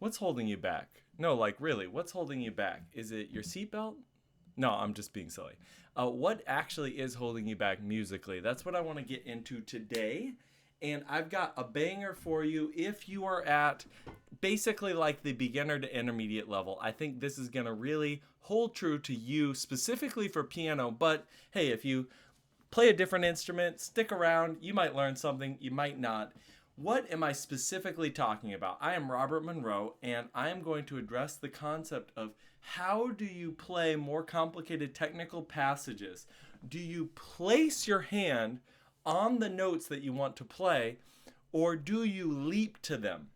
What's holding you back? No, like really, what's holding you back? Is it your seatbelt? No, I'm just being silly. What actually is holding you back musically? That's what I want to get into today. And I've got a banger for you if you are at basically like the beginner to intermediate level. I think this is going to really hold true to you specifically for piano. But hey, if you play a different instrument, stick around. You might learn something, you might not. What am I specifically talking about? I am Robert Monroe, and I am going to address the concept of how do you play more complicated technical passages? Do you place your hand on the notes that you want to play, or do you leap to them?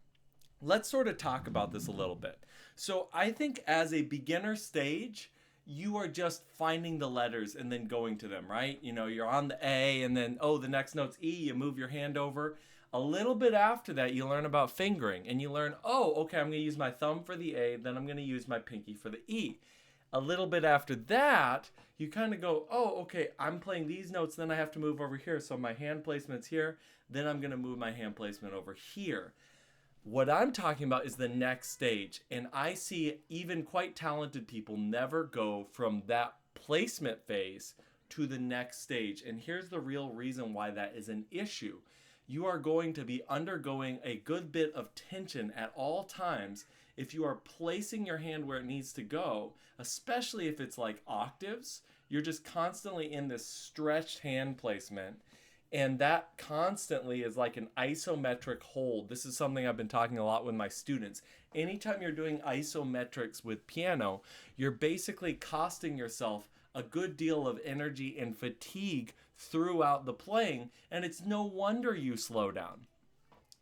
Let's sort of talk about this a little bit. So, I think as a beginner stage, you are just finding the letters and then going to them, right? You know, you're on the A and then, oh, the next note's E, you move your hand over. A little bit after that, you learn about fingering and you learn, oh, okay, I'm going to use my thumb for the A, then I'm going to use my pinky for the E. A little bit after that, you kind of go, oh, okay, I'm playing these notes, then I have to move over here. So my hand placement's here, then I'm going to move my hand placement over here. What I'm talking about is the next stage. And I see even quite talented people never go from that placement phase to the next stage. And here's the real reason why that is an issue. You are going to be undergoing a good bit of tension at all times if you are placing your hand where it needs to go, especially if it's like octaves. You're just constantly in this stretched hand placement. And that constantly is like an isometric hold. This is something I've been talking a lot with my students. Anytime you're doing isometrics with piano, you're basically costing yourself a good deal of energy and fatigue throughout the playing, and it's no wonder you slow down.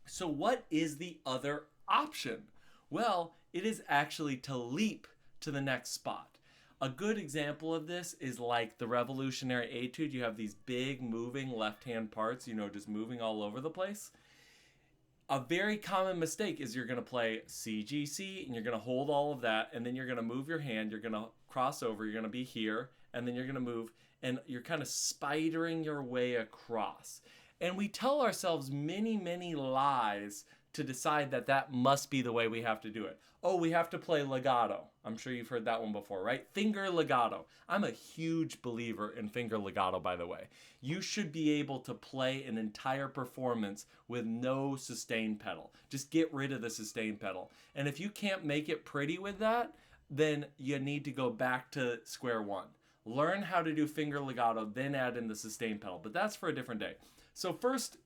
So, what is the other option? Well, it is actually to leap to the next spot. A good example of this is like the Revolutionary Etude. You have these big moving left hand parts, just moving all over the place. A very common mistake is you're going to play C, G, C, and you're going to hold all of that, and then you're going to move your hand, you're going to cross over, you're going to be here, and then you're going to move, and you're kind of spidering your way across. And we tell ourselves many, many lies to decide that that must be the way we have to do it. Oh, we have to play legato. I'm sure you've heard that one before, right? Finger legato. I'm a huge believer in finger legato, by the way. You should be able to play an entire performance with no sustain pedal. Just get rid of the sustain pedal. And if you can't make it pretty with that, then you need to go back to square one. Learn how to do finger legato, then add in the sustain pedal. But that's for a different day. So first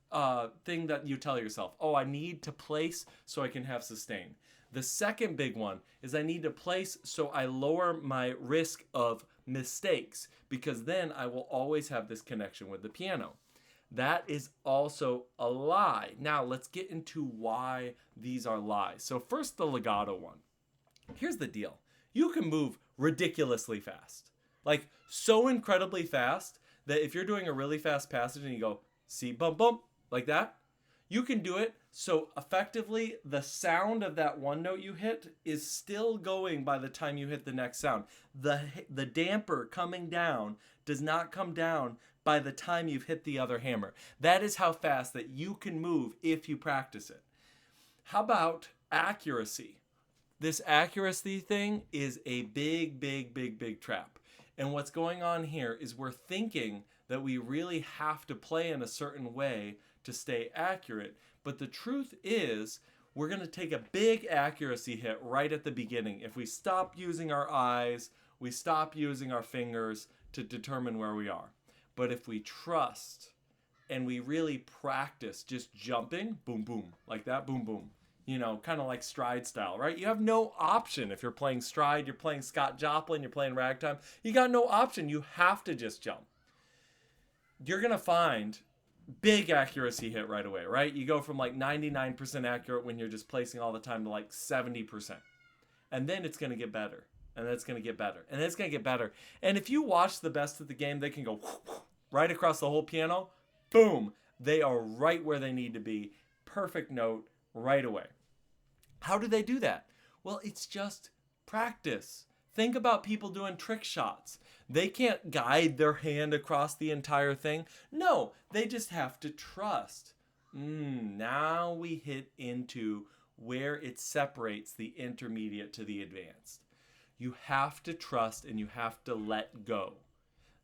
thing that you tell yourself, oh, I need to place so I can have sustain. The second big one is I need to place so I lower my risk of mistakes, because then I will always have this connection with the piano. That is also a lie. Now let's get into why these are lies. So first, the legato one. Here's the deal. You can move ridiculously fast. Like so incredibly fast that if you're doing a really fast passage and you go, see, bump, bump, like that, you can do it so effectively the sound of that one note you hit is still going by the time you hit the next sound. The damper coming down does not come down by the time you've hit the other hammer. That is how fast that you can move if you practice it. How about accuracy? This accuracy thing is a big, big, big, big trap. And what's going on here is we're thinking that we really have to play in a certain way to stay accurate. But the truth is, we're going to take a big accuracy hit right at the beginning. If we stop using our eyes, we stop using our fingers to determine where we are. But if we trust and we really practice just jumping, boom, boom, like that, boom, boom, kind of like stride style, right? You have no option. If you're playing stride, you're playing Scott Joplin, you're playing ragtime, you got no option. You have to just jump. You're going to find big accuracy hit right away, right? You go from like 99% accurate when you're just placing all the time to like 70%. And then it's going to get better. And then it's going to get better. And then it's going to get better. And if you watch the best of the game, they can go right across the whole piano. Boom. They are right where they need to be. Perfect note right away. How do they do that? Well, it's just practice. Think about people doing trick shots. They can't guide their hand across the entire thing. No, they just have to trust. Now we hit into where it separates the intermediate to the advanced. You have to trust and you have to let go.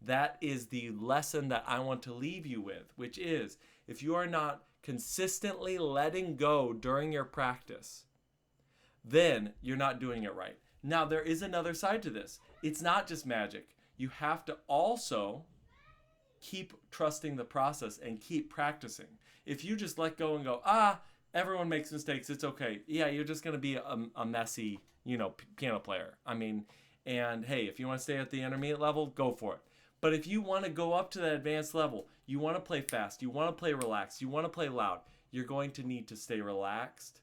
That is the lesson that I want to leave you with, which is if you are not consistently letting go during your practice, then you're not doing it right. Now, there is another side to this. It's not just magic. You have to also keep trusting the process and keep practicing. If you just let go and go, everyone makes mistakes, it's okay. Yeah, you're just going to be a messy, piano player. I mean, and hey, if you want to stay at the intermediate level, go for it. But if you want to go up to that advanced level, you want to play fast, you want to play relaxed, you want to play loud, you're going to need to stay relaxed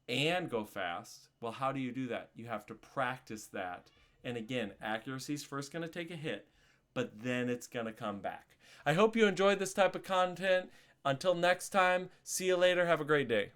and go fast. Well, how do you do that? You have to practice that. And again, accuracy is first going to take a hit, but then it's going to come back. I hope you enjoyed this type of content. Until next time, see you later. Have a great day.